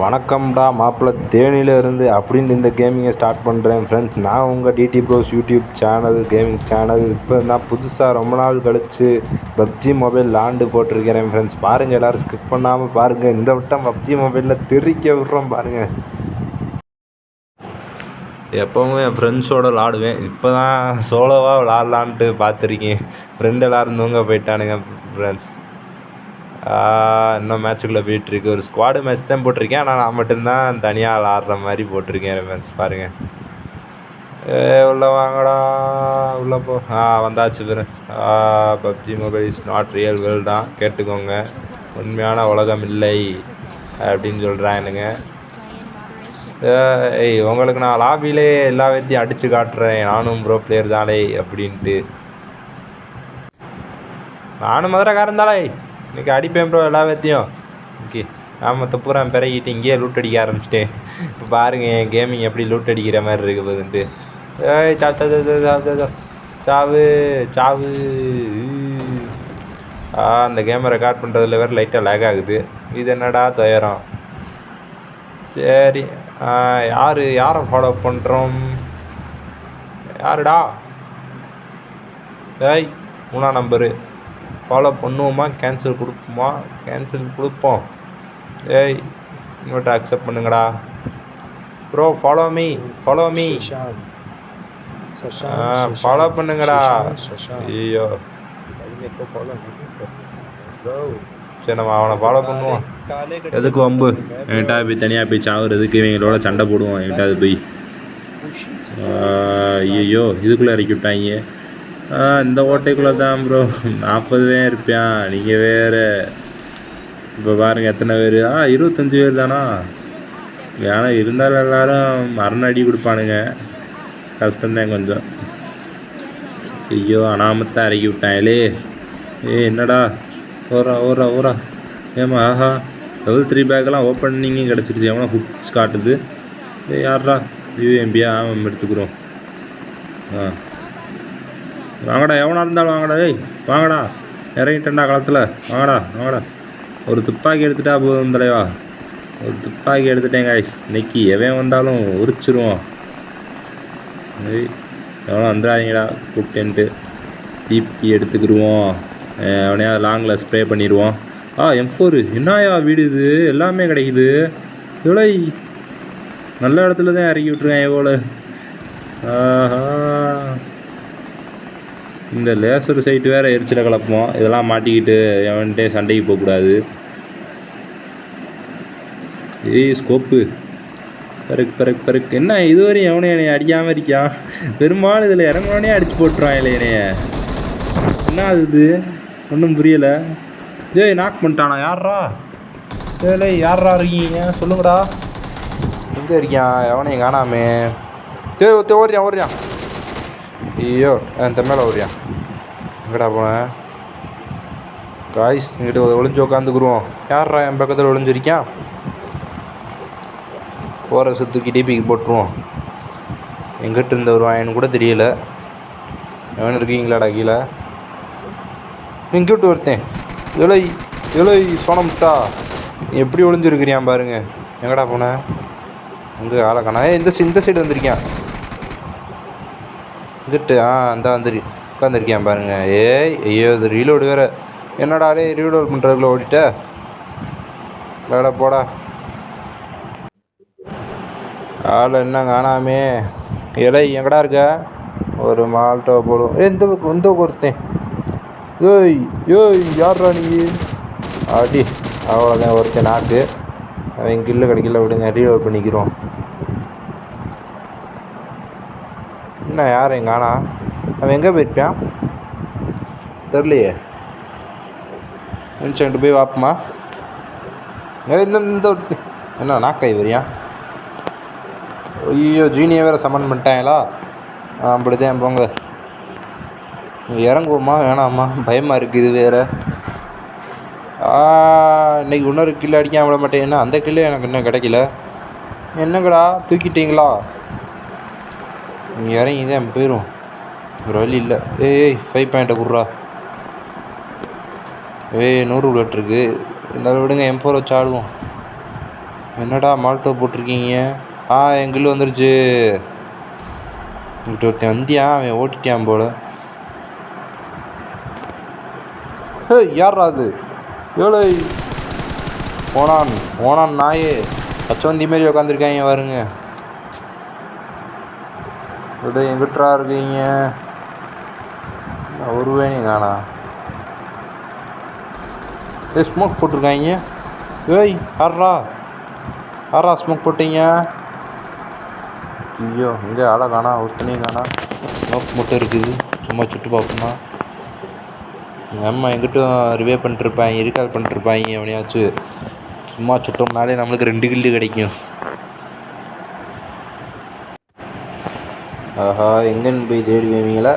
வணக்கம்டா மாப்பிள்ள தேனியிலேருந்து அப்படின்னு இந்த கேமிங்கை ஸ்டார்ட் பண்ணுறேன் ஃப்ரெண்ட்ஸ். நான் உங்கள் DD bros YouTube channel gaming channel. இப்போ நான் புதுசாக ரொம்ப நாள் கழித்து பப்ஜி மொபைல் லாண்டு போட்டிருக்கிறேன் ஃப்ரெண்ட்ஸ். பாருங்கள், எல்லோரும் ஸ்கிப் பண்ணாமல் பாருங்கள். இந்த வட்டம் பப்ஜி மொபைலில் தெரிக்க விட்றோம் பாருங்கள். எப்போவும் என் ஃப்ரெண்ட்ஸோடு விளாடுவேன். இப்போ தான் சோலோவாக விளாட்லான்ட்டு பார்த்துருக்கேன். ஃப்ரெண்டு எல்லோரும் தூங்க போயிட்டானுங்க ஃப்ரெண்ட்ஸ். இன்னும் மேட்சுக்குள்ளே போயிட்டுருக்கு. ஒரு ஸ்குவாடு மேட்ச் தான் போட்டிருக்கேன். ஆனால் நான் மட்டும்தான் தனியாக விளாட்ற மாதிரி போட்டிருக்கேன் ஃப்ரெண்ட்ஸ். பாருங்கள், உள்ளே வாங்கடா, உள்ளே போ. வந்தாச்சு friends. PUBG mobile is not real world தான், கேட்டுக்கோங்க. உண்மையான உலகம் இல்லை அப்படின்னு சொல்கிறானுங்க. உங்களுக்கு நான் லாபிலே எல்லா வித்தையும் அடித்து காட்டுறேன், நானும் ப்ரோ பிளேயர் தானே அப்படின்ட்டு. நானும் மதுரைக்காரன் தானே, இன்றைக்கி அடிப்பேன் ப்ரோ எல்லா வித்தையும். ஓகே, ஆமாம் பூரா பிறகிட்டு இங்கேயே லூட் அடிக்க ஆரம்பிச்சிட்டேன். இப்போ பாருங்கள் என் கேமிங் எப்படி லூட் அடிக்கிற மாதிரி இருக்குது போதுன்ட்டு. சாவு சாவு. அந்த கேமை ரெக்கார்ட் பண்ணுறதுல வேறு லைட்டாக லேக் ஆகுது. இது என்னடா துயரம். சரி, யாரை ஃபாலோ பண்ணுறோம்? யாருடா? 3ஆம் நம்பரு ஃபாலோ பண்ணுவோமா, கேன்சல் கொடுப்போமா? கேன்சல் கொடுப்போம். இன்வெர்ட்டை அக்செப்ட் பண்ணுங்கடா ப்ரோ. ஃபாலோ மீ ஃபாலோ பண்ணுங்கடா. ஐயோ, சரி நம்ம அவனை ஃபாலோ பண்ணுவோம். எதுக்கு வம்பு? என்கிட்ட போய் தனியாக போய் சாவுறதுக்கு இவங்களோட சண்டை போடுவோம். என்கிட்ட அது போய் ஐயோ இதுக்குள்ளே இறக்கி விட்டாங்க. இந்த ஓட்டைக்குள்ளே தான் ப்ரோ 40 பேர் இருப்பான். நீங்கள் வேறு இப்போ பாருங்கள் எத்தனை பேர். 25 பேர் தானா? ஆனால் இருந்தாலும் எல்லோரும் மரணடி கொடுப்பானுங்க. கஷ்டம்தான் கொஞ்சம். ஐயோ அனாமத்தான் இறக்கி விட்டாங்களே. என்னடா ஓரா ஏமா. லெவல் 3 பேக்கெல்லாம் ஓப்பனிங்கும் கிடச்சிருச்சு. எவனா ஹுக்ஸ் காட்டுது. யாரா? யூஎம்பியா? ஆமாம், எடுத்துக்கிறோம். வாங்கடா, எவனா இருந்தாலும் வாங்கடா. வாங்கடா, இறங்கிட்டேன்டா களத்தில். வாங்கடா. ஒரு துப்பாக்கி எடுத்துட்டா போதும் தலைவா. ஒரு துப்பாக்கி எடுத்துட்டேன் காய்ஸ். இன்னைக்கு எவன் வந்தாலும் உரிச்சிருவோம். எவனோ வந்துடாதீங்கடா கூப்பிட்டேன்ட்டு. டிபி எடுத்துக்கிடுவோம். அவனையா லாங்கில் ஸ்ப்ரே பண்ணிடுவோம். M4 என்னயா வீடு இது, எல்லாமே கிடைக்குது. இவ்வளோ நல்ல இடத்துல தான் இறக்கி விட்ருக்கேன். எவ்வளோ இந்த லேசர் சைட்டு வேறு எரிச்சிட கலப்போம். இதெல்லாம் மாட்டிக்கிட்டு எவன்ட்டே சண்டைக்கு போகக்கூடாது. ஸ்கோப்பு பெருக்கு என்ன இதுவரையும் எவனையும் என்னை அடிக்காமல் இருக்கான். பெரும்பாலும் இதில் இறங்கினோடனே அடித்து போட்டுருவான் இல்லை என்னைய. என்ன அது ஒன்றும் புரியலை. நாக் பண்ணிட்டானா? யாரா யாரா இருக்கீங்க சொல்லுங்கடா. எங்கே இருக்கான்? எவனையும் காணாமே. ஓடுறான். ஐயோ என் மேலே ஓடுறான். எங்கடா போனேன் காய்ஸ்? இங்கிட்ட ஒளிஞ்சு உட்காந்துக்குருவோம். யாரா என் பக்கத்தில் ஒளிஞ்சிருக்கான்? போகிற சுற்றுக்கு டிபிக்கு போட்டுருவோம். எங்கிட்ட இருந்து வருவான் கூட தெரியல. எவன் இருக்கீங்களாடா கீழே? இங்கிட்டு ஒருத்தன். எவ்வளோ சோனமுட்டா, எப்படி ஒளிஞ்சிருக்கிறியான் பாருங்க. எங்கடா போனேன்? அங்கே ஆளை காணா. இந்த சைடு வந்திருக்கான். இங்கிட்டு அந்த உட்காந்துருக்கான் பாருங்க. ஐயோ இது ரீலோடு வேறு. என்னடா ரீலோட் பண்ணுறதுக்குள்ள ஓடிட்ட. வேடா போடா. ஆள் என்ன காணாமே. எங்கடா இருக்க? ஒரு மால்ட்டோ போடும். இந்த ஒருத்தன். யார்ரா நீ? அடி அவ்வளோதான், ஒருத்தன் நாக்கு. அவன் கில்லு கிடைக்கல, விடுங்க, ரீலோட் பண்ணிக்கிறோம். என்ன யாரையும் காணா? அவன் எங்கே போயிருப்பான் தெரிலையே. நினச்சிட்டு போய் வாப்பமா. இந்த என்ன நாக்கை வரியா? ஐயோ ஜீனியை வேறு சமன் பண்ணிட்டாங்களா? அப்படித்தான் போங்க. இறங்குவோமா வேணாமா? பயமாக இருக்குது இது வேறு. இன்றைக்கி இன்னொரு கில்லு அடிக்காம விட மாட்டேன். என்ன அந்த கில்லு எனக்கு இன்னும் கிடைக்கல. என்னங்கடா தூக்கிட்டீங்களா? நீங்கள் இறங்கி தான் போயிடும், ஒரு வழி இல்லை. 5 பாயிண்ட்டை கொடுறா. 100 புல்லட் இருக்குது. இருந்தாலும் விடுங்க, M4 வச்சு ஆடுவோம். என்னடா மால்ட்டோ போட்டிருக்கீங்க? எங்கில் வந்துருச்சு. இங்கிட்ட ஒருத்தன் வந்தியான், அவன் ஓட்டிட்டான் போல. யாரா அது? ஏழை ஓனான் நாயே, பச்சவந்தி மாரி உட்காந்துருக்காங்க பாருங்க. விட எங்கிட்டா இருக்கீங்க? ஒரு வேணையும் காணா. ஸ்மோக் போட்டிருக்காங்க. யாரா ஸ்மோக் போட்டீங்க? ஐயோ, இங்கே ஆளை காணா, ஒருத்தனையும் காணா. ஸ்மோக் மட்டும் இருக்குது. சும்மா சுட்டு பார்ப்போமா? எங்கள் அம்மா எங்கிட்டும் ரிவே பண்ணிட்டுருப்பாங்க, ரீகால் பண்ணிட்டுருப்பாங்க. எவனையாச்சும் சும்மா சுட்டோம்னாலே நம்மளுக்கு 2 கில்லு கிடைக்கும். ஆஹா, எங்கன்னு போய் தேடுவீங்களா?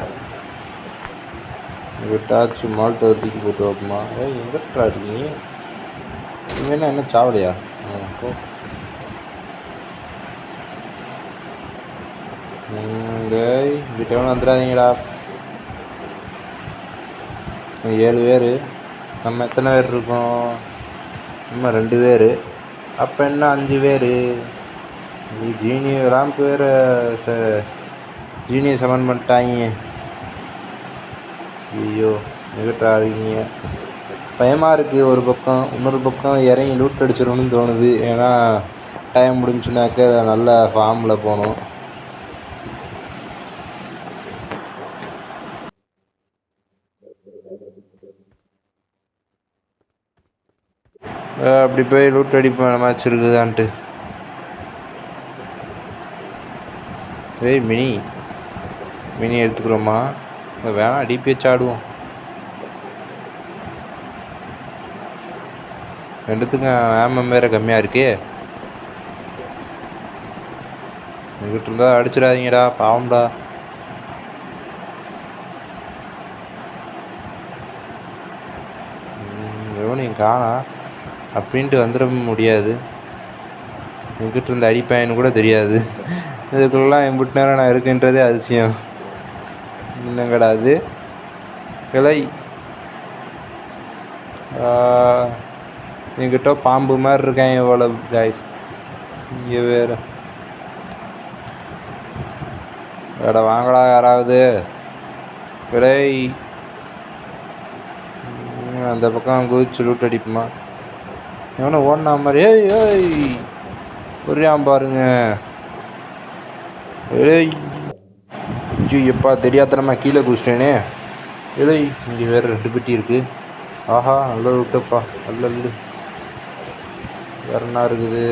எங்கிட்டாச்சும் மால்ட்டை தூக்கி போட்டு வைப்போமா? எங்கிட்டா இருக்கீங்க? இவனா என்ன சாவலையா? போ. இங்கிட்ட வந்துடாதீங்கடா. 7 பேர். நம்ம எத்தனை பேர் இருக்கோம்? நம்ம 2 பேர். அப்போ என்ன 5 பேர்? ரேம்ப் வேறு ஜீனியை சமன் பண்ணிட்டாங்க. ஐயோ, எங்கிட்டா இருக்கீங்க? பயமாக இருக்குது ஒரு பக்கம். இன்னொரு பக்கம் இறங்கி லூட் அடிச்சிடணும்னு தோணுது. ஏன்னா டைம் முடிஞ்சுனாக்க நல்ல ஃபார்மில் போகணும். அப்படி போய் லூட் அடிப்பேன் மேட்ச் இருக்குதான்ட்டு. மினி எடுத்துக்கிறோமா? வேணாம், டிபிஹெச் ஆடுவோம். ரெண்டுத்துக்கும் ஆமம் வேறு கம்மியாக இருக்கே. எங்கிட்ட இருந்தா அடிச்சிடாதீங்கடா, பாவம்டா. எவனையும் காணா அப்படின்ட்டு வந்துட முடியாது. எங்கிட்ட இருந்த அடிப்பேன்னு கூட தெரியாது. இதுக்குள்ளலாம் எம்பிட்டு நேரம் நான் இருக்குன்றதே அதிசயம். என்னங்கடா அது? கிளை என்கிட்ட பாம்பு மாதிரி இருக்காங்க இவ்வளோ காய்ஸ். இங்கே வேறு வேட வாங்கடா யாராவது. கிளை அந்த பக்கம் குதிச்சு லூட் அடிப்புமா? எவனோ ஓடினா மாதிரி. ஏய் புரியாம பாருங்க. எப்பா தெரியாதனமா கீழே குதிச்சிட்டேனே. இங்கே வேறு 2 பெட்டி இருக்குது. ஆஹா, நல்ல விட்டப்பா, நல்ல வேறு என்ன இருக்குது?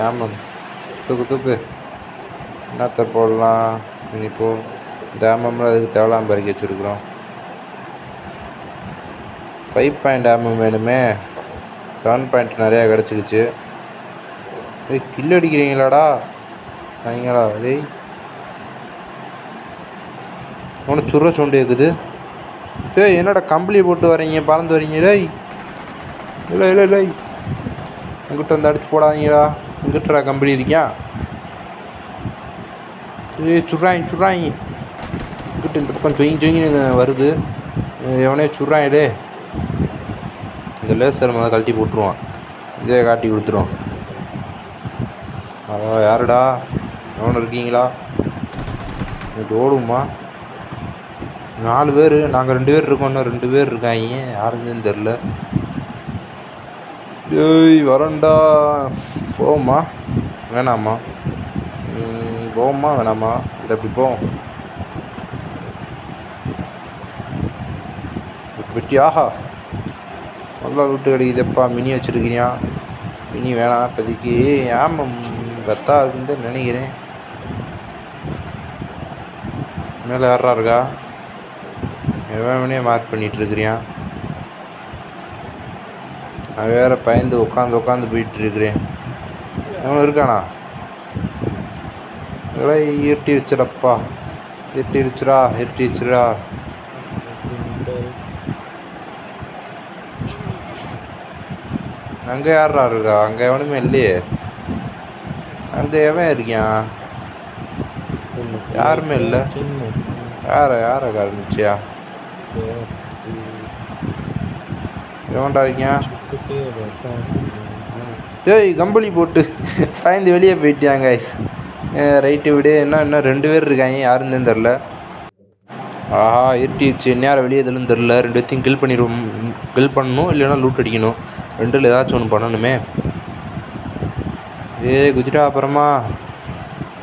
ஆமாம், தூக்கு என்னத்தை போடலாம் இப்போ? இந்த ஆமம்லாம் அதுக்கு தேவலாம் பறிக்க வச்சுருக்குறோம். 5 பாயிண்ட் ஆமம் வேணுமே. 7 பாயிண்ட் நிறையா கிடச்சிக்கிச்சு. கில் அடிக்கிறீங்களாடா நீங்களா? உனக்கு சுடுற சவுண்டு கேட்குது. என்னடா கம்பளி போட்டு வரீங்க, பறந்து வரீங்க? இல்லை உங்ககிட்ட வந்து அடிச்சு போடாதீங்கடா. உங்ககிட்ட கம்பளி இருக்கியா? சுடுறாங்க. உங்ககிட்ட இந்த பக்கம் சொயிங்க வருது. எவனே சுடுறான். இந்த லேசர் முதல்ல கழட்டி போட்டுருவான். இதே காட்டி கொடுத்துருவோம். யாருடா? எவனு இருக்கீங்களா? எனக்கு ஓடுமா? 4 பேர். நாங்கள் 2 பேர் இருக்கோம். இன்னும் 2 பேர் இருக்காங்க. யாருங்கன்னு தெரில. வரண்டா. போவோமா வேணாமா? போவோமா வேணாமா? இந்த எப்படி போவோம்? வெட்டி. ஆஹா, நல்லா விட்டு கிடைக்குதுப்பா. மினி வச்சுருக்கிறியா? மினி வேணாம் இப்போதைக்கு. ஆமாம், பத்தாதுன்னு நினைக்கிறேன். மேலே யாரா இருக்கா? எவனே மார்க் பண்ணிகிட்ருக்கிறியான். நான் வேறு பயந்து உட்காந்து போயிட்டுருக்கிறேன். எவனும் இருக்கானா? இருட்டிருச்சுடப்பா, இருட்டிருச்சுடா. அங்கே யாரா இருக்கா? அங்கே எவனுமே இல்லையே. அங்கே எவன் இருக்கியான்? யாருமே இல்லை. யாரை காரணிச்சியா? எவன்டா இருக்கீங்க? ஏய் கம்பளி போட்டு பாய்ந்து வெளியே போயிட்டியாங்க கைஸ். ரைட்டு விடு. இன்னும் 2 பேர் இருக்காங்க, யாருன்னு தெரில. ஆஹா இருட்டிச்சு, நேரம் வெளியே எதுன்னு தெரில. 2 பேர்த்தையும் கில் பண்ணணும், இல்லைன்னா லூட் அடிக்கணும். 2ல் ஏதாச்சும் ஒன்று பண்ணணுமே. குதிரா அப்புறமா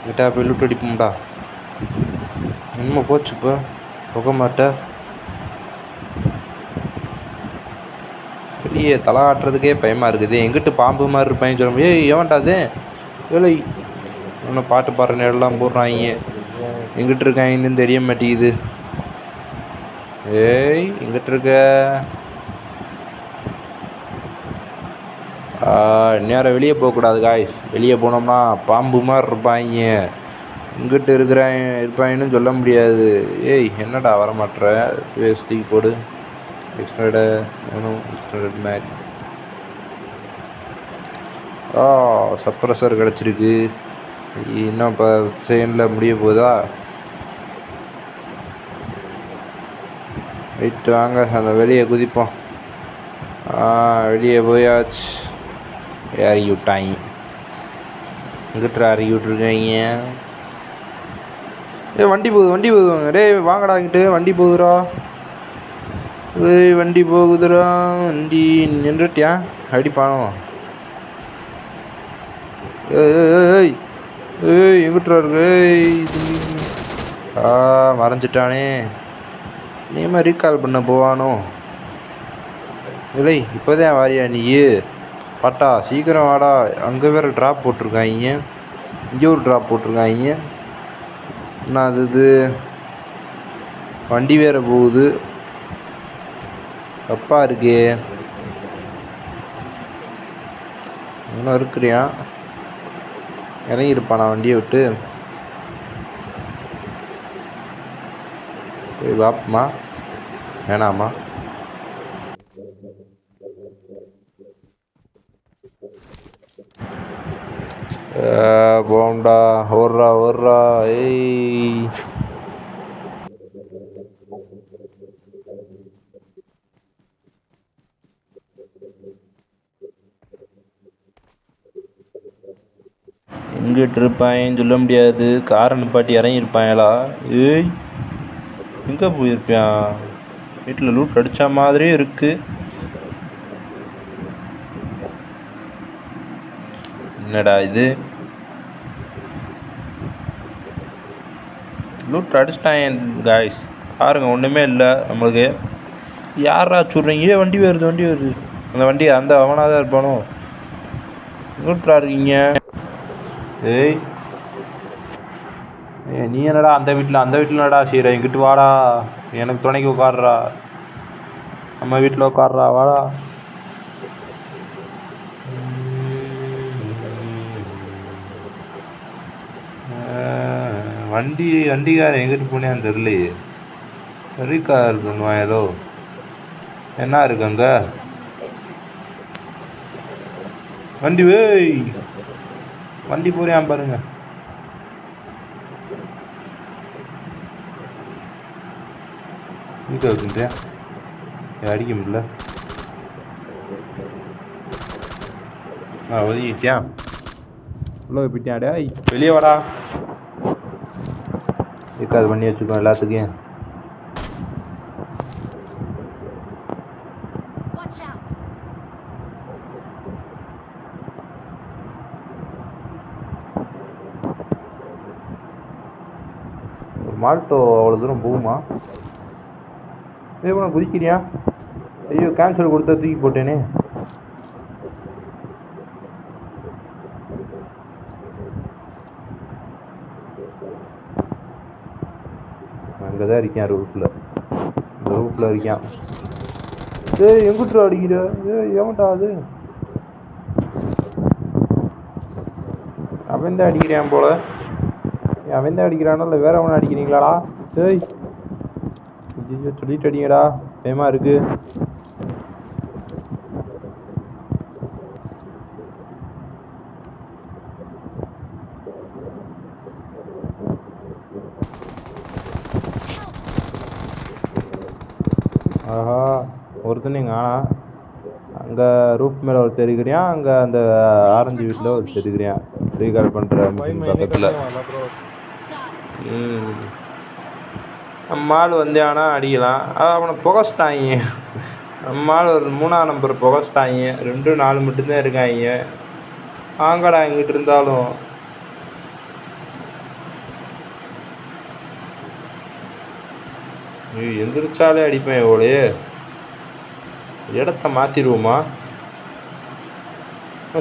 கிட்டா போய் லூட் அடிப்போம்டா. என்னமோ போச்சு இப்போ போக மாட்ட. வெளியே தலை ஆட்டுறதுக்கே பயமாக இருக்குது. எங்கிட்டு பாம்பு மாதிரி இருப்பாங்க சொல்ல. ஏவன்டா அது? ஏழை இன்னும் பாட்டு பாடுற நேரம்லாம் போடுறாங்க. எங்கிட்டு இருக்காங்கன்னு தெரிய மாட்டேங்குது. எங்கிட்ட இருக்க? நேரம் வெளியே போகக்கூடாது காய்ஸ். வெளியே போனோம்னா பாம்பு மாதிரி இருப்பாங்க. இங்கிட்டு இருப்பாங்கன்னு சொல்ல முடியாது. என்னடா வரமாட்டுற? தூக்கி போடு. எக்ஸ்ட்ராட வேணும். Extract make. சப்ரஸர் கிடச்சிருக்கு. இன்னும் இப்போ செகண்டில் முடிய போகுதா? ரைட்டு வாங்க அந்த வெளியே குதிப்போம். வெளியே போயாச்சு. இறக்கி விட்டாங்க. இங்கிட்ட இறக்கி விட்ருக்காங்க. வண்டி போகுது. வாங்கடா இங்கிட்டு. வண்டி போகுதுரா. வண்டி போகுதுரா. வண்டி நின்றுட்டியா? அடிப்பானோ? எங்கிட்டா இருக்கு? மறைஞ்சிட்டானே. நீமா ரீகால் பண்ண போவானோ? இல்லை இப்போதான் வாரியா நீ? பாட்டா சீக்கிரம் வாடா. அங்கே வேறு ட்ராப் போட்டிருக்காங்க. இங்கே ஒரு ட்ராப் போட்டிருக்காங்க. என்ன அது? வண்டி வேறு போகுது. தப்பா இருக்கே. இன்னும் இருக்கிறியா? இறங்கியிருப்பானா வண்டியை விட்டு? போய் வாப்பமா. வேணாமா? போண்டா. ஓடுறா. எங்கிட்டு இருப்பான்னு சொல்ல முடியாது. காரை நிப்பாட்டி இறங்கியிருப்பாங்களா? எங்கே போயிருப்பான்? வீட்டில் லூட் அடித்த மாதிரியே இருக்கு. என்னடா இது? லூட் அடிச்சிட்டான் காய்ஸ். பாருங்க ஒன்றுமே இல்லை நம்மளுக்கு. யாரா சொல்கிறீங்க? வண்டி வருது. அந்த வண்டி அந்த அவனாக தான் இருப்பானோ? லூட்டா இருக்கீங்க. நீ என்னடா அந்த வீட்டில் என்னடா செய்கிற? எங்கிட்டு வாடா. எனக்கு துணைக்கு உட்காடுறா. நம்ம வீட்டில் உட்காடுறா. வாடா. வண்டிக்காரன் எங்கிட்டு போனேன்னு தெரியலையே. ரீகால் பண்ணுவான் ஏதோ. என்ன இருக்கு அங்க? வண்டி போறியான் பாருங்க. அடிக்க முடியல. ஒதுக்கிட்டியா? உள்ள போயிட்டியாடா? வெளியே வாடா. இருக்காது பண்ணி வச்சுக்கோ எல்லாத்துக்கும். மால்டோ அவ்வளோ தூரம் போகுமா? உனக்கு குதிக்கிறியா? ஐயோ கேன்சல் கொடுத்தா தூக்கி போட்டேனே. அங்கே தான் இருக்கேன் ரூஃபில். இந்த ரூஃபில் இருக்கேன். எங்கிட்டு அடிக்கிற? ஏமாட்டா அது? அவன் தான் அடிக்கிறான் போல. அவன் தான் அடிக்கிறானோ இல்லை வேற அவனை அடிக்கிறீங்களாடா? சொல்லிட்டு அடிங்கடா. பயமா இருக்கு. ஆஹா ஒருத்தனையும் காணா. அங்கே ரூப் மேலே ஒருத்தர் இருக்கிறியான், அங்கே அந்த ஆரஞ்சு வீட்டில் ஒருத்தர் இருக்கிறியான் ரீகால் பண்ணுற பக்கத்தில். நம்ம ஆள் வந்தானா அடிக்கலாம். அவனை புகச்சிட்டாங்க. நம்ம ஆள் ஒரு 3ஆம் நம்பர் புகச்சிட்டாங்க. 2 4 மட்டும்தான் இருக்காங்க. வாங்கடா எங்கிட்ட இருந்தாலும். எந்திரிச்சாலே அடிப்பேன். எவ்வளோ இடத்த மாற்றிடுவோமா?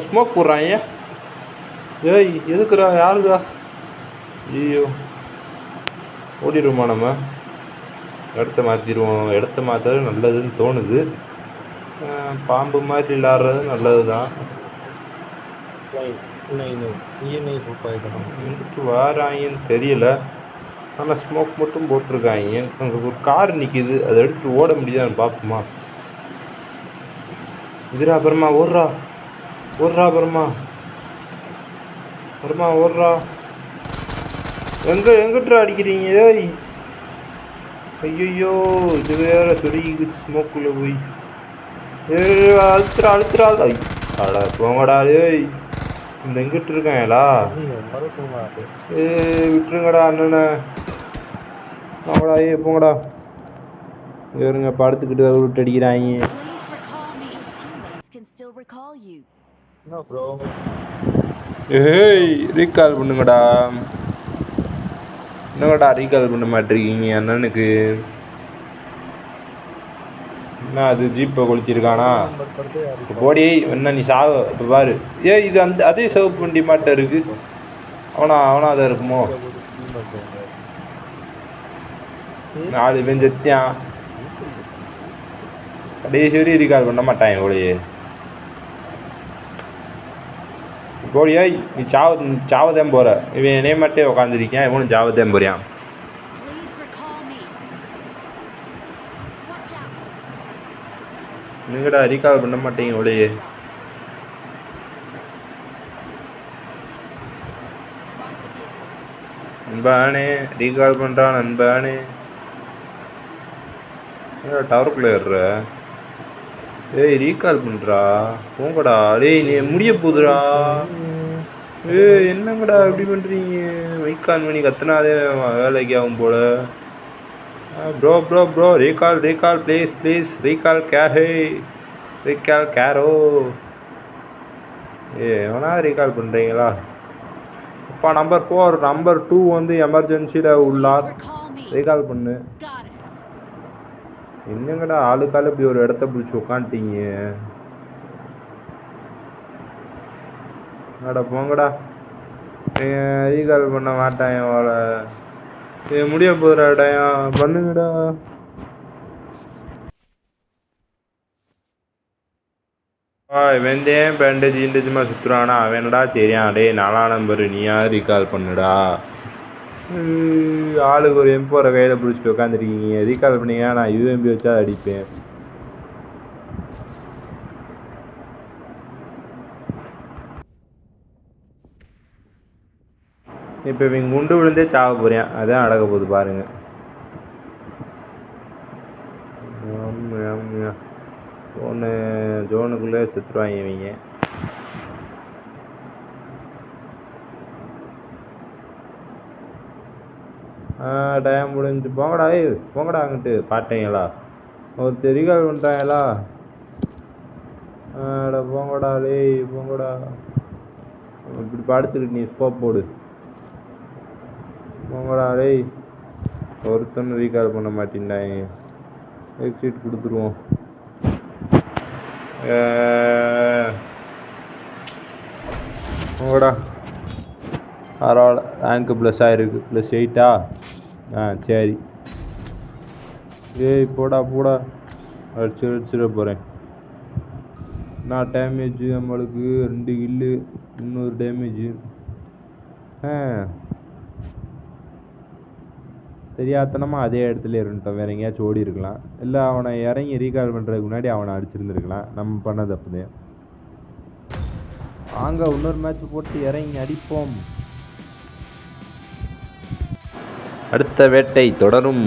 ஸ்மோக் போடுறாங்க. ஏய் எதுக்குறா? யாருதா? ஐயோ ஓடிடுவோமா? நம்ம இடத்த மாற்றிடுவோம். இடத்த மாற்றுறது நல்லதுன்னு தோணுது. பாம்பு மாதிரி விளாட்றது நல்லது தான். வாராங்கன்னு தெரியல. ஆனால் ஸ்மோக் மட்டும் போட்டிருக்காங்க. அங்கே ஒரு கார் நிற்கிது. அதை எடுத்துகிட்டு ஓட முடியாதுன்னு பார்ப்போமா? இதுரா அப்புறமா ஓடுறா அப்புறமா ஓடுறா. எங்கிட்ட அடிக்கிறீங்க? ஏய் ஐயோ இது வேற சொருகிக்கு ஸ்மோக்குள்ள போய். அழுத்துறா. அட போங்கடா. ஏய் இந்த எங்கிட்ட இருக்காங்களா? விட்டுருங்கடா அண்ணனை. போங்கடா. போங்கடா. இருங்க படுத்துக்கிட்டு விட்டு அடிக்கிறாங்க. ஏய் ரீகால் பண்ணுங்கடா. என்னங்கடா ரீகால் பண்ண மாட்டிருக்கீங்க அண்ணனுக்கு? என்ன அது ஜீப்பை கொளுத்திருக்கானா? போடி என்ன நீ சாவு. இப்போ பாரு. இது அதே சிவப்பு வண்டி மாட்ட இருக்கு. அவனா அதை இருக்குமோ? 4 பேர் செத்தியான். கடைசி வரையும் ரீகால் பண்ண மாட்டான். எவ்வளோயே கோழியா நீ சாவதான் போற. இவன் என்னைய மட்டும் உட்காந்துருக்கேன். இவனும் சாவதான் போறியான். நீங்கடா ரீகால் பண்ண மாட்டீங்க. இவ்வளோயே நண்பானே ரீகால் பண்ணுறான். நண்பானே டவருக்குள்ளே ஏறுற. ஏய் ரீகால் பண்ணுறா. போங்கடா. டேய் நீ முடிய போகுதுடா. என்னங்கடா இப்படி பண்ணுறீங்க? மைக்கான் மணி கத்துனாதே வேலைக்கு ஆகும் போல. ப்ரோ ரீகால் ப்ளீஸ் ரீகால் கேரோ. எவனா ரீகால் பண்ணுறீங்களா? அப்பா நம்பர் 4 நம்பர் 2 வந்து எமர்ஜென்சியில் உள்ளார். ரீகால் பண்ணு. என்னங்கடா ஆளுக்கால இப்படி ஒரு இடத்த பிடிச்சி உக்காந்துட்டீங்க? என்னடா போங்கடா. ரீகால் பண்ண மாட்டான். அவளை முடிய போகிற இடம் பண்ணுங்கடா. வெந்தேன் பேண்டேஜ் சுற்றுறானா? அவனடா சரியான். டே 4ஆம் நம்பரு நீயா ரீகால் பண்ணுடா. ஆளுக்கு ஒரு M4 கையில் பிடிச்சிட்டு உட்காந்துருக்கீங்க. ரீகால் பண்ணீங்க. நான் UMP வச்சா அடிப்பேன். இப்போ இவங்க குண்டு விழுந்தே சாவ போகிறேன். அதான் நடக்க போகுது பாருங்க. ஜோனுக்குள்ளே செத்துருவாங்க இவங்க. டைம் முடிஞ்சு. போங்கடா. போங்கடா அங்கிட்டு பாட்டீங்களா? ஒருத்தர் ரீகால் பண்ணுறாங்களா? போங்கடா. போங்கடா. இப்படி படுத்துக்கிட்டு நீ ஸ்கோப் போடு. போங்கடா. ஒருத்தன் ரீகால் பண்ண மாட்டேன்டாங்க. எக்ஸிட் கொடுத்துருவோம். போங்கடா. பரவாயில்ல ரேங்க்கு +8 ஆகிருக்கு. +8ஆ? சரி. போடா அடிச்சிட போகிறேன். நான் டேமேஜ் நம்மளுக்கு 2 கில்லு 300 டேமேஜு. தெரியாதனமாக அதே இடத்துல இருந்துட்டோம். வேறு எங்கேயாச்சும் ஓடி இருக்கலாம். இல்லை அவனை இறங்கி ரீகால் பண்ணுறதுக்கு முன்னாடி அவனை அடிச்சிருந்துருக்கலாம். நம்ம பண்ண தப்புதான். வாங்க இன்னொரு மேட்ச் போட்டு இறங்கி அடிப்போம். அடுத்த வேட்டை தொடரும்.